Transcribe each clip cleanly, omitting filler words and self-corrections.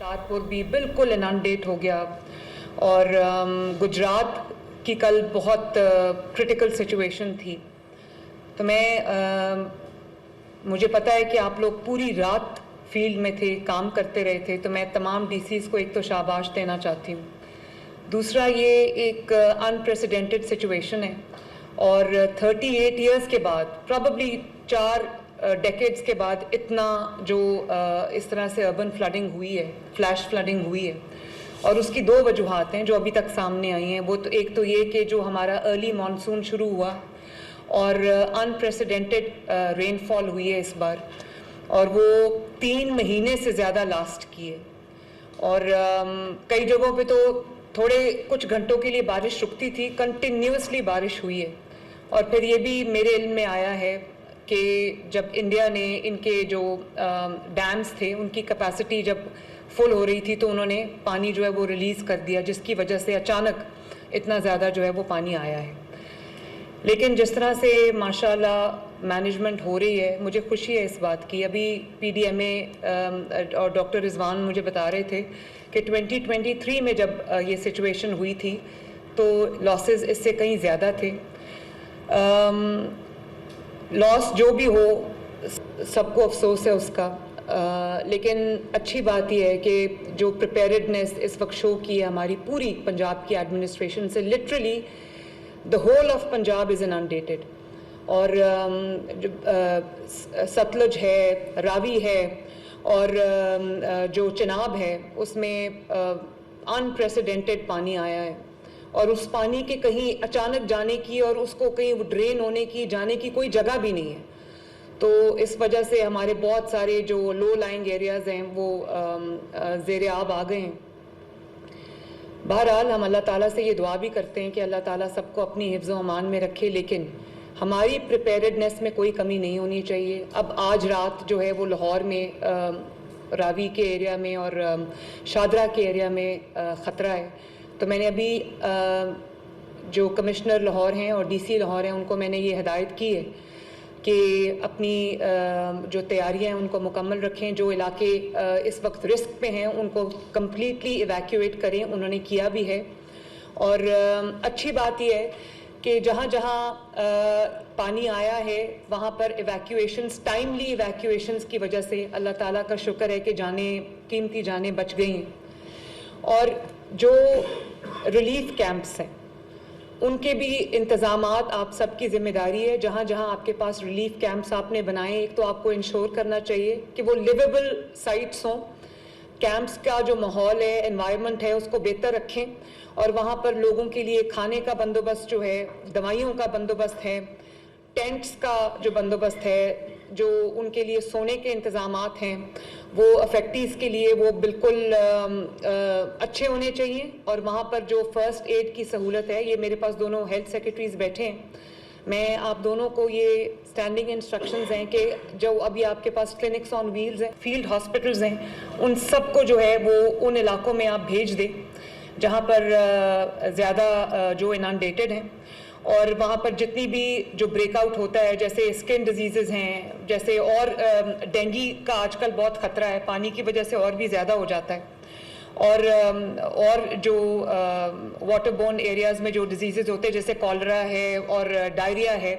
करतारपुर भी बिल्कुल इनंडेट हो गया और गुजरात की कल बहुत क्रिटिकल सिचुएशन थी। तो मुझे पता है कि आप लोग पूरी रात फील्ड में थे, काम करते रहे थे, तो मैं तमाम डीसीज को एक तो शाबाश देना चाहती हूँ। दूसरा, ये एक अनप्रेसिडेंटेड सिचुएशन है और 38 इयर्स के बाद, प्रॉबली 4 डेकेड्स के बाद इतना जो इस तरह से अर्बन फ्लडिंग हुई है, फ्लैश फ्लडिंग हुई है, और उसकी 2 वजूहात हैं जो अभी तक सामने आई हैं। वो तो एक तो ये कि जो हमारा अर्ली मानसून शुरू हुआ और अनप्रेसिडेंटेड रेनफॉल हुई है इस बार, और वो 3 महीने से ज़्यादा लास्ट की है। और कई जगहों पे तो थोड़े कुछ घंटों के लिए बारिश रुकती थी, कंटिन्यूसली बारिश हुई है। और फिर ये भी मेरे इल्म में आया है कि जब इंडिया ने इनके जो डैम्स थे उनकी कैपेसिटी जब फुल हो रही थी तो उन्होंने पानी जो है वो रिलीज़ कर दिया, जिसकी वजह से अचानक इतना ज़्यादा जो है वो पानी आया है। लेकिन जिस तरह से माशाल्लाह मैनेजमेंट हो रही है, मुझे खुशी है इस बात की। अभी पीडीएमए और डॉक्टर रिजवान मुझे बता रहे थे कि 2023 में जब ये सिचुएशन हुई थी तो लॉसेस इससे कहीं ज़्यादा थे। लॉस जो भी हो, सबको अफसोस है उसका, लेकिन अच्छी बात यह है कि जो प्रिपेयर्डनेस इस वक्त शो की है हमारी पूरी पंजाब की एडमिनिस्ट्रेशन से, literally the whole of Punjab is inundated. और सतलुज है, रावी है और जो चिनाब है उसमें अनप्रेसिडेंटेड पानी आया है, और उस पानी के कहीं अचानक जाने की और उसको कहीं ड्रेन होने की, जाने की कोई जगह भी नहीं है। तो इस वजह से हमारे बहुत सारे जो लो लाइंग एरियाज़ हैं वो ज़ेर आब आ गए हैं। बहरहाल हम अल्लाह ताला से ये दुआ भी करते हैं कि अल्लाह ताला सबको अपनी हिफ्ज़ व अमान में रखे, लेकिन हमारी प्रिपेयर्डनेस में कोई कमी नहीं होनी चाहिए। अब आज रात जो है वो लाहौर में रावी के एरिया में और शादरा के एरिया में ख़तरा है। तो मैंने अभी जो कमिश्नर लाहौर हैं और डीसी लाहौर हैं उनको मैंने ये हिदायत की है कि अपनी जो तैयारियां हैं उनको मुकम्मल रखें। जो इलाके इस वक्त रिस्क पे हैं उनको कम्प्लीटली इवैक्यूएट करें, उन्होंने किया भी है। और अच्छी बात यह है कि जहाँ जहाँ पानी आया है वहाँ पर इवैक्यूएशंस, टाइमली इवैक्यूएशंस की वजह से अल्लाह ताला का शुक्र है कि कीमती जानें बच गई हैं। और जो रिलीफ कैंप्स हैं उनके भी इंतज़ामात आप सबकी ज़िम्मेदारी है। जहाँ जहाँ आपके पास रिलीफ कैंप्स आपने बनाए, एक तो आपको इंश्योर करना चाहिए कि वो लिवेबल साइट्स हों, कैंप्स का जो माहौल है, एनवायरनमेंट है, उसको बेहतर रखें, और वहाँ पर लोगों के लिए खाने का बंदोबस्त जो है, दवाइयों का बंदोबस्त है, टेंट्स का जो बंदोबस्त है, जो उनके लिए सोने के इंतज़ामात हैं, वो अफेक्टीज़ के लिए वो बिल्कुल अच्छे होने चाहिए। और वहाँ पर जो फ़र्स्ट एड की सहूलत है, ये मेरे पास दोनों हेल्थ सेक्रेटरीज़ बैठे हैं, मैं आप दोनों को ये स्टैंडिंग इंस्ट्रक्शंस हैं कि जो अभी आपके पास क्लिनिक्स ऑन व्हील्स हैं, फील्ड हॉस्पिटल्स हैं, उन सब को जो है वो उन इलाकों में आप भेज दें जहाँ पर ज़्यादा जो इनंडेटेड हैं। और वहाँ पर जितनी भी जो ब्रेकआउट होता है, जैसे स्किन डिजीज़ हैं, जैसे और डेंगू का आजकल बहुत ख़तरा है, पानी की वजह से और भी ज़्यादा हो जाता है। और जो वाटर बोर्न एरियाज़ में जो डिजीज़ होते हैं जैसे कॉलरा है और डायरिया है,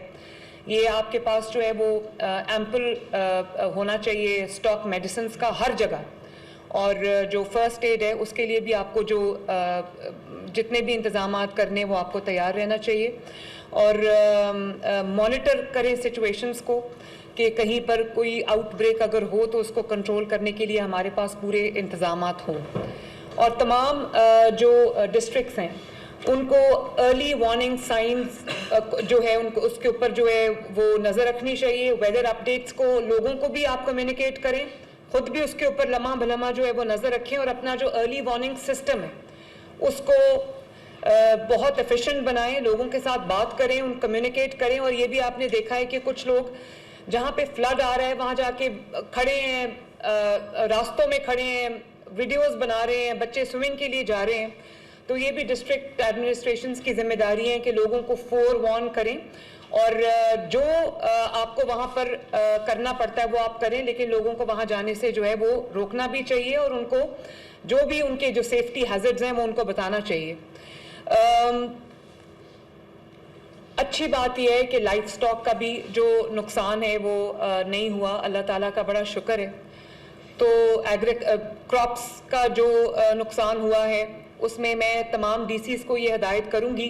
ये आपके पास जो है वो एम्पल होना चाहिए स्टॉक मेडिसिन्स का हर जगह। और जो फ़र्स्ट एड है उसके लिए भी आपको जो जितने भी इंतज़ामात करने वो आपको तैयार रहना चाहिए। और मॉनिटर करें सिचुएशंस को कि कहीं पर कोई आउटब्रेक अगर हो तो उसको कंट्रोल करने के लिए हमारे पास पूरे इंतज़ामात हों। और तमाम जो डिस्ट्रिक्ट्स हैं उनको अर्ली वार्निंग साइंस जो है उनको उसके ऊपर जो है वो नज़र रखनी चाहिए। वेदर अपडेट्स को लोगों को भी आप कम्युनिकेट करें, खुद भी उसके ऊपर लम्हा भलमा जो है वो नज़र रखें, और अपना जो अर्ली वार्निंग सिस्टम है उसको बहुत एफिशिएंट बनाएं, लोगों के साथ बात करें, उन कम्युनिकेट करें। और ये भी आपने देखा है कि कुछ लोग जहाँ पे फ्लड आ रहा है वहाँ जाके खड़े हैं, रास्तों में खड़े हैं, वीडियोस बना रहे हैं, बच्चे स्विमिंग के लिए जा रहे हैं। तो ये भी डिस्ट्रिक्ट एडमिनिस्ट्रेशंस की जिम्मेदारी है कि लोगों को फोरवार्न करें, और जो आपको वहाँ पर करना पड़ता है वो आप करें, लेकिन लोगों को वहाँ जाने से जो है वो रोकना भी चाहिए और उनको जो भी उनके जो सेफ्टी हैजर्ड्स हैं वो उनको बताना चाहिए। अच्छी बात यह है कि लाइफ स्टॉक का भी जो नुकसान है वो नहीं हुआ, अल्लाह ताला का बड़ा शुक्र है। तो क्रॉप्स का जो नुकसान हुआ है उसमें मैं तमाम डीसीज को ये हिदायत करूंगी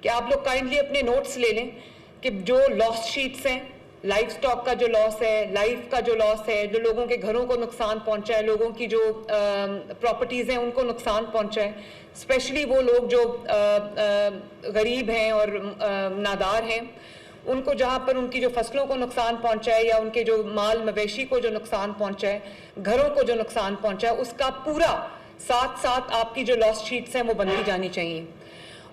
कि आप लोग काइंडली अपने नोट्स ले लें कि जो लॉस शीट्स हैं, लाइफ स्टॉक का जो लॉस है, लाइफ का जो लॉस है, जो लोगों के घरों को नुकसान पहुंचा है, लोगों की जो प्रॉपर्टीज़ हैं उनको नुकसान पहुंचा है, स्पेशली वो लोग जो गरीब हैं और नादार हैं, उनको जहाँ पर उनकी जो फसलों को नुकसान पहुंचा है या उनके जो माल मवेशी को जो नुकसान पहुंचा है, घरों को जो नुकसान पहुंचा है, उसका पूरा साथ साथ आपकी जो लॉस शीट्स हैं वो बनती जानी चाहिए।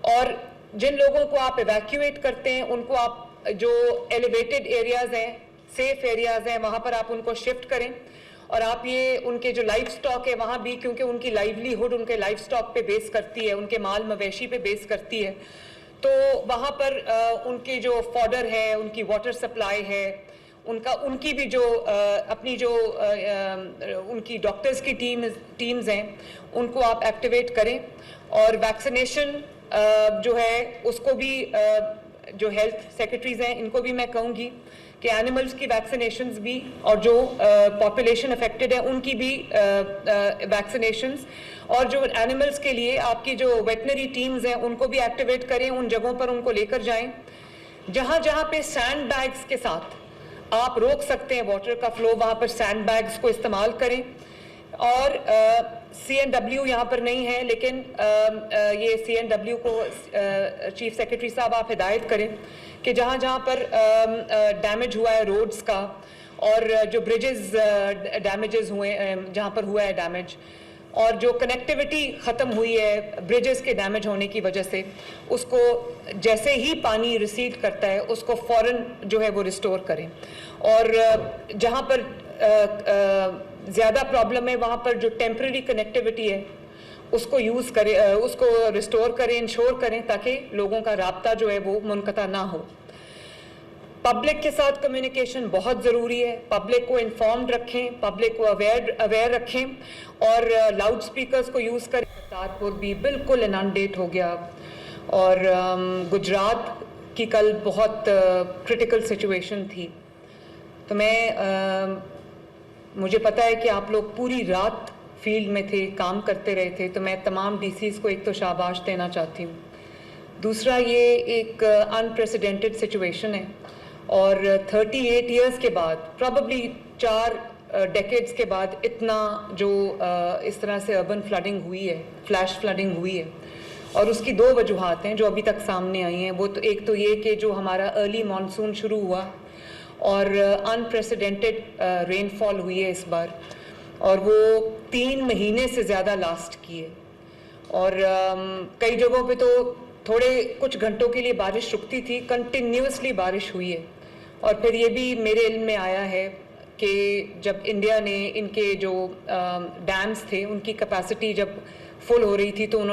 और जिन लोगों को आप इवैक्यूएट करते हैं उनको आप जो एलिवेटेड एरियाज हैं, सेफ एरियाज हैं, वहाँ पर आप उनको शिफ्ट करें। और आप ये उनके जो लाइफ स्टॉक है वहाँ भी, क्योंकि उनकी लाइवलीहुड उनके लाइफ स्टॉक पे बेस करती है, उनके माल मवेशी पे बेस करती है, तो वहाँ पर उनके जो फॉडर है, उनकी वाटर सप्लाई है, उनकी भी जो अपनी जो उनकी डॉक्टर्स की टीम्स हैं उनको आप एक्टिवेट करें। और वैक्सीनेशन जो है उसको भी जो हेल्थ सेक्रेटरीज हैं इनको भी मैं कहूँगी कि एनिमल्स की वैक्सीनेशंस भी और जो पॉपुलेशन अफेक्टेड है उनकी भी वैक्सीनेशंस, और जो एनिमल्स के लिए आपकी जो वेटनरी टीम्स हैं उनको भी एक्टिवेट करें, उन जगहों पर उनको लेकर जाएं जहाँ जहाँ पे सैंड बैग्स के साथ आप रोक सकते हैं वाटर का फ्लो, वहाँ पर सैंड बैग्स को इस्तेमाल करें। और CNW यहाँ पर नहीं है, लेकिन ये CNW को चीफ सेक्रेटरी साहब आप हिदायत करें कि जहाँ जहाँ पर डैमेज हुआ है रोड्स का और जो ब्रिजेस डैमेजेस हुए, जहाँ पर हुआ है डैमेज, और जो कनेक्टिविटी ख़त्म हुई है ब्रिजेस के डैमेज होने की वजह से, उसको जैसे ही पानी रिसीड करता है उसको फ़ौरन जो है वो रिस्टोर करें। और जहाँ पर ज़्यादा प्रॉब्लम है वहाँ पर जो टेम्परेरी कनेक्टिविटी है उसको यूज़ करें, उसको रिस्टोर करें, इंश्योर करें ताकि लोगों का राब्ता जो है वो मुनक़ता ना हो। पब्लिक के साथ कम्युनिकेशन बहुत ज़रूरी है, पब्लिक को इन्फॉर्म्ड रखें, पब्लिक को अवेयर रखें और लाउड स्पीकर्स को यूज़ करें। करतारपुर भी बिल्कुल इनंडेट हो गया और गुजरात की कल बहुत क्रिटिकल सिचुएशन थी। तो मुझे पता है कि आप लोग पूरी रात फील्ड में थे, काम करते रहे थे, तो मैं तमाम डीसीज को एक तो शाबाश देना चाहती हूँ। दूसरा, ये एक अनप्रेसिडेंटेड सिचुएशन है और 38 इयर्स के बाद, प्रॉबली 4 डेकेड्स के बाद इतना जो इस तरह से अर्बन फ्लडिंग हुई है, फ्लैश फ्लडिंग हुई है, और उसकी 2 वजूहात हैं जो अभी तक सामने आई हैं। वो तो एक तो ये कि जो हमारा अर्ली मानसून शुरू हुआ और अनप्रेसिडेंटेड रेनफॉल हुई है इस बार, और वो 3 महीने से ज़्यादा लास्ट की है। और कई जगहों पे तो थोड़े कुछ घंटों के लिए बारिश रुकती थी, कंटिन्यूसली बारिश हुई है। और फिर ये भी मेरे इल्म में आया है कि जब इंडिया ने इनके जो डैम्स थे उनकी कैपेसिटी जब फुल हो रही थी तो उन्होंने